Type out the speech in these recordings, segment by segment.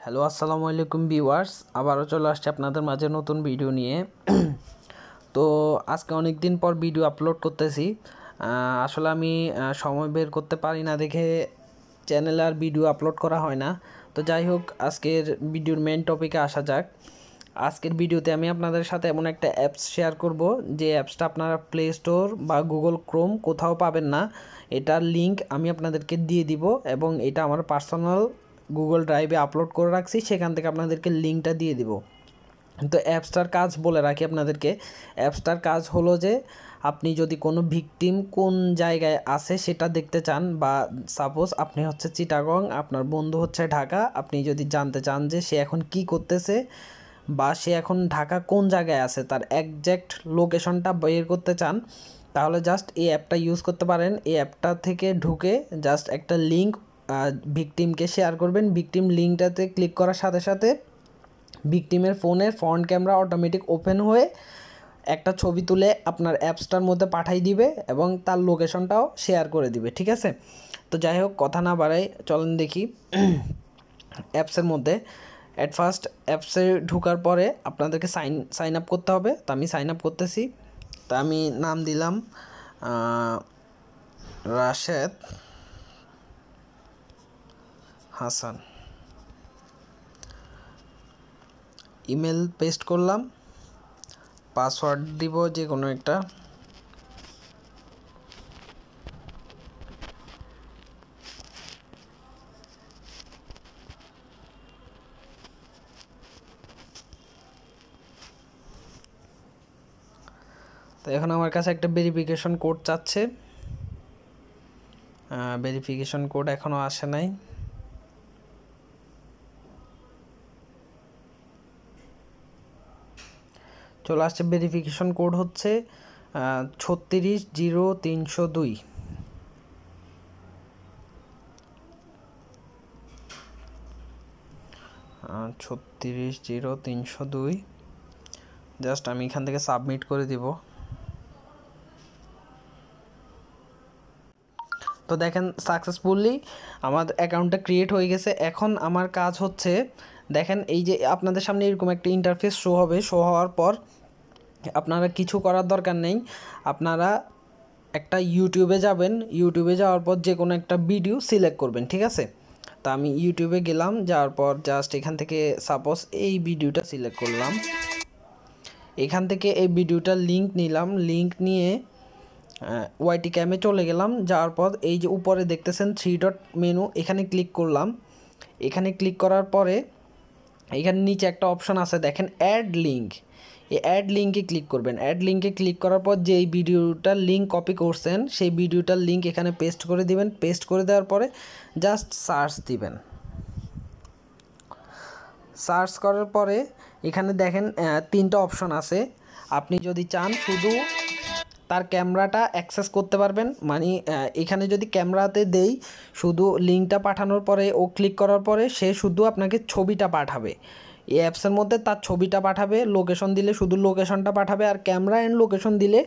Hello আসসালামু আলাইকুম viewers, আবারও চলে আসছে আপনাদের মাঝে নতুন ভিডিও নিয়ে। তো আজকে অনেক দিন পর ভিডিও আপলোড করতেছি। আসলে আমি সময় বের করতে পারি না দেখে চ্যানেলে আর ভিডিও আপলোড করা হয় না। তো যাই হোক, আজকের ভিডিওর মেন টপিকে আসা যাক। আজকের ভিডিওতে আমি আপনাদের সাথে এমন একটা অ্যাপস শেয়ার করব যে অ্যাপসটা আপনারা প্লে স্টোর বা গুগল ক্রোম কোথাও পাবেন না। এটার লিঙ্ক আমি আপনাদেরকে দিয়ে দিব এবং এটা আমার পার্সোনাল গুগল ড্রাইভে আপলোড করে রাখছি, সেখান থেকে আপনাদেরকে লিঙ্কটা দিয়ে দিব। তো অ্যাপসটার কাজ বলে রাখি আপনাদেরকে। অ্যাপসটার কাজ হলো যে আপনি যদি কোনো ভিকটিম কোন জায়গায় আছে সেটা দেখতে চান, বা সাপোজ আপনি হচ্ছে চিটাগং, আপনার বন্ধু হচ্ছে ঢাকা, আপনি যদি জানতে চান যে সে এখন কি করতেছে বা সে এখন ঢাকা কোন জায়গায় আছে তার একজ্যাক্ট লোকেশনটা বের করতে চান, তাহলে জাস্ট এই অ্যাপটা ইউজ করতে পারেন। এই অ্যাপটা থেকে ঢুকে জাস্ট একটা লিঙ্ক ভিকটিমকে শেয়ার করবেন। ভিকটিম লিঙ্কটাতে ক্লিক করার সাথে সাথে ভিকটিমের ফোনের ফ্রন্ট ক্যামেরা অটোমেটিক ওপেন হয়ে একটা ছবি তুলে আপনার অ্যাপসটার মধ্যে পাঠাই দিবে এবং তার লোকেশনটাও শেয়ার করে দিবে। ঠিক আছে, তো যাই হোক কথা না বাড়াই, চলেন দেখি অ্যাপসের মধ্যে। অ্যাট ফার্স্ট অ্যাপসে ঢোকার পরে আপনাদেরকে সাইন আপ করতে হবে। তো আমি সাইন আপ করতেছি। তা আমি নাম দিলাম রাশেদ হাসান, ইমেল পেস্ট করলাম, পাসওয়ার্ড দিব যে কোনো একটা। তো এখন আমার কাছে একটা ভেরিফিকেশন কোড চাচ্ছে, ভেরিফিকেশন কোড এখনও আসে নাই। চলে আসছে, ভেরিফিকেশন কোড হচ্ছে 360302। 360302। জাস্ট আমি এখান থেকে সাবমিট করে দিব। তো দেখেন সাকসেসফুলি আমার অ্যাকাউন্টটা ক্রিয়েট হয়ে গেছে। এখন আমার কাজ হচ্ছে, দেখেন এই যে আপনাদের সামনে এরকম একটা ইন্টারফেস শো হবে। শো হওয়ার পর আপনারা কিছু করার দরকার নেই, আপনারা একটা ইউটিউবে যাবেন। ইউটিউবে যাওয়ার পর যে কোনো একটা ভিডিও সিলেক্ট করবেন। ঠিক আছে, তা আমি ইউটিউবে গেলাম, যাওয়ার পর জাস্ট এখান থেকে সাপোজ এই ভিডিওটা সিলেক্ট করলাম। এখান থেকে এই ভিডিওটার লিঙ্ক নিলাম, লিঙ্ক নিয়ে ওয়াইটি ক্যামে চলে গেলাম। যাওয়ার পর এই যে উপরে দেখতেছেন 3 ডট মেনু, এখানে ক্লিক করলাম। এখানে ক্লিক করার পরে এখানে নিচে একটা অপশন আছে, দেখেন অ্যাড লিঙ্ক। এই অ্যাড লিঙ্কে ক্লিক করবেন। অ্যাড লিঙ্কে ক্লিক করার পর যে এই ভিডিওটার লিঙ্ক কপি করছেন সেই ভিডিওটার লিঙ্ক এখানে পেস্ট করে দিবেন। পেস্ট করে দেওয়ার পরে জাস্ট সার্চ দিবেন। সার্চ করার পরে এখানে দেখেন 3টা অপশন আছে। আপনি যদি চান শুধু তার ক্যামেরাটা অ্যাক্সেস করতে পারবেন, মানে এখানে যদি ক্যামেরাতে দেই, শুধু লিঙ্কটা পাঠানোর পরে ও ক্লিক করার পরে সে শুধু আপনাকে ছবিটা পাঠাবে। এই অ্যাপসের মধ্যে তার ছবিটা পাঠাবে, লোকেশন দিলে শুধু লোকেশনটা পাঠাবে, আর ক্যামেরা অ্যান্ড লোকেশন দিলে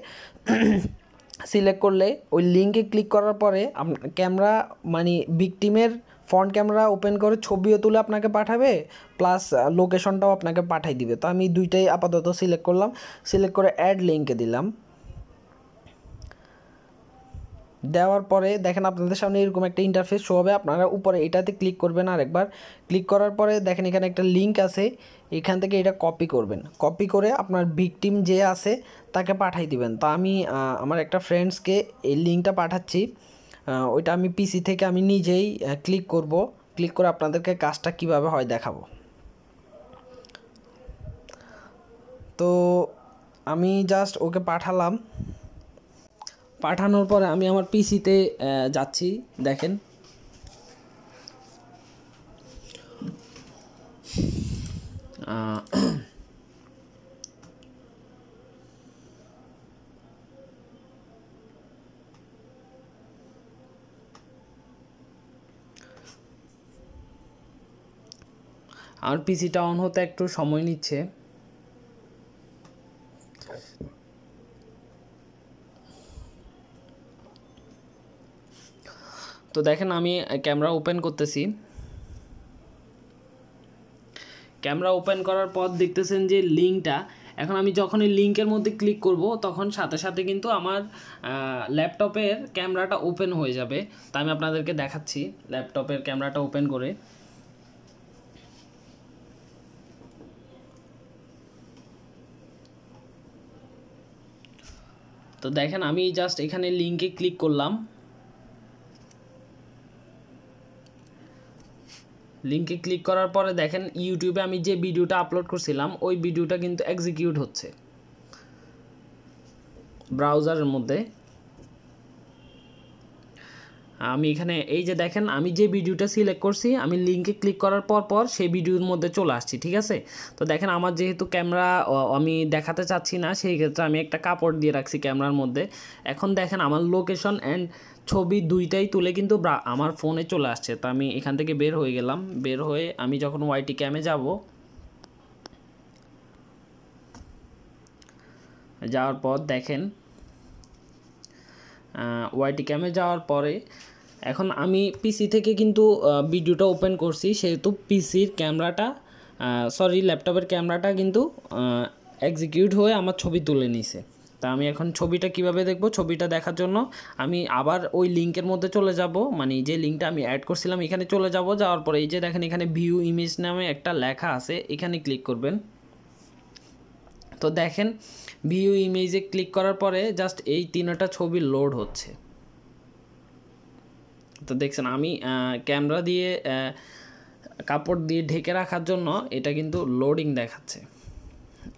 সিলেক্ট করলে ওই লিঙ্কে ক্লিক করার পরে ক্যামেরা মানে ভিকটিমের ফ্রন্ট ক্যামেরা ওপেন করে ছবিও তুলে আপনাকে পাঠাবে, প্লাস লোকেশনটাও আপনাকে পাঠিয়ে দিবে। তো আমি দুইটাই আপাতত সিলেক্ট করলাম। সিলেক্ট করে অ্যাড লিঙ্কে দিলাম। দেওয়ার পরে দেখেন আপনাদের সামনে এরকম একটা ইন্টারফেস শো হবে। আপনারা উপরে এটাতে ক্লিক করবেন, আরেকবার ক্লিক করার পরে দেখেন এখানে একটা লিঙ্ক আছে, এখান থেকে এটা কপি করবেন। কপি করে আপনার ভিকটিম যে আছে তাকে পাঠিয়ে দিবেন। তো আমি আমার একটা ফ্রেন্ডসকে এই লিঙ্কটা পাঠাচ্ছি। ওইটা আমি পিসি থেকে আমি নিজেই ক্লিক করব। ক্লিক করে আপনাদেরকে কাজটা কিভাবে হয় দেখাবো। তো আমি জাস্ট ওকে পাঠালাম। পাঠানোর পরে আমি আমার পিসিতে যাচ্ছি, দেখেন আমার পিসিটা অন হতে একটু সময় নিচ্ছে। তো দেখেন আমি ক্যামেরা ওপেন করতেছি। ক্যামেরা ওপেন করার পর দেখতেছেন যে লিঙ্কটা, এখন আমি যখন এই লিঙ্কের মধ্যে ক্লিক করব তখন সাথে সাথে কিন্তু আমার ল্যাপটপের ক্যামেরাটা ওপেন হয়ে যাবে। তা আমি আপনাদেরকে দেখাচ্ছি ল্যাপটপের ক্যামেরাটা ওপেন করে। তো দেখেন আমি জাস্ট এখানে লিঙ্কে ক্লিক করলাম, লিঙ্কে ক্লিক করার পরে দেখেন ইউটিউবে আমি যে ভিডিওটা আপলোড করছিলাম ওই ভিডিওটা কিন্তু এক্সিকিউট হচ্ছে ব্রাউজারের মধ্যে। আমি এখানে এই যে দেখেন আমি যে ভিডিওটা সিলেক্ট করছি, আমি লিঙ্কে ক্লিক করার পর সেই ভিডিওর মধ্যে চলে আসছি, ঠিক আছে। তো দেখেন আমার যেহেতু ক্যামেরা আমি দেখাতে চাচ্ছি না, সেই ক্ষেত্রে আমি একটা কাপড় দিয়ে রাখছি ক্যামেরার মধ্যে। এখন দেখেন আমার লোকেশন অ্যান্ড ছবি দুইটাই তুলে কিন্তু আমার ফোনে চলে আসছে। তো আমি এখান থেকে বের হয়ে গেলাম, বের হয়ে আমি যখন ওয়াইটি ক্যামে যাব, যাওয়ার পর দেখেন ওয়াইটি ক্যামে যাওয়ার পরে এখন আমি পিসি থেকে কিন্তু ভিডিওটা ওপেন করছি, সেহেতু পিসির ক্যামেরাটা ল্যাপটপের ক্যামেরাটা কিন্তু এক্সিকিউট হয়ে আমার ছবি তুলে নিছে। তা আমি এখন ছবিটা কিভাবে দেখব, ছবিটা দেখার জন্য আমি আবার ওই লিঙ্কের মধ্যে চলে যাব, মানে যে লিঙ্কটা আমি অ্যাড করছিলাম এখানে চলে যাব। যাওয়ার পরে এই যে দেখেন এখানে ভিউ ইমেজ নামে একটা লেখা আছে, এখানে ক্লিক করবেন। তো দেখেন ভিউ ইমেজে ক্লিক করার পরে জাস্ট এই তিনটা ছবি লোড হচ্ছে। তো দেখছেন আমি ক্যামেরা দিয়ে কাপড় দিয়ে ঢেকে রাখার জন্য এটা কিন্তু লোডিং দেখাচ্ছে,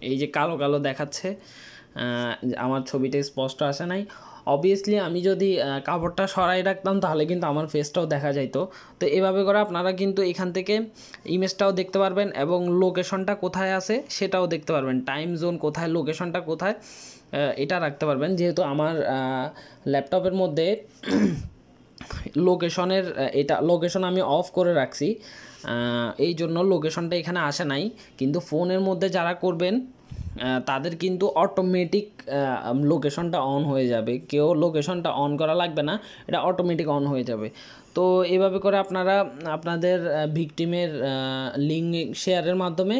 এই যে কালো কালো দেখাচ্ছে, আমার ছবিটা স্পষ্ট আসে নাই। অবভিয়াসলি আমি যদি কাপড়টা সরাই রাখতাম তাহলে কিন্তু আমার ফেসটাও দেখা যাইতো। তো এভাবে করে আপনারা কিন্তু এখান থেকে ইমেজটাও দেখতে পারবেন এবং লোকেশনটা কোথায় আছে সেটাও দেখতে পারবেন, টাইম জোন কোথায়, লোকেশনটা কোথায়, এটা রাখতে পারবেন। যেহেতু আমার ল্যাপটপের মধ্যে লোকেশন আমি অফ করে রাখছি, এই জন্য লোকেশনটা এখানে আসে নাই। কিন্তু ফোনের মধ্যে যারা করবেন তাদের কিন্তু অটোমেটিক লোকেশনটা অন হয়ে যাবে, কেউ লোকেশনটা অন করা লাগবে না, এটা অটোমেটিক অন হয়ে যাবে। তো এভাবে করে আপনারা আপনাদের ভিকটিমের লিঙ্ক শেয়ারের মাধ্যমে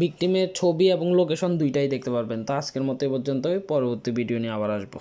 ভিকটিমের ছবি এবং লোকেশন দুইটাই দেখতে পারবেন। তো আজকের মতো এ পর্যন্তই, পরবর্তী ভিডিও নিয়ে আবার আসবো।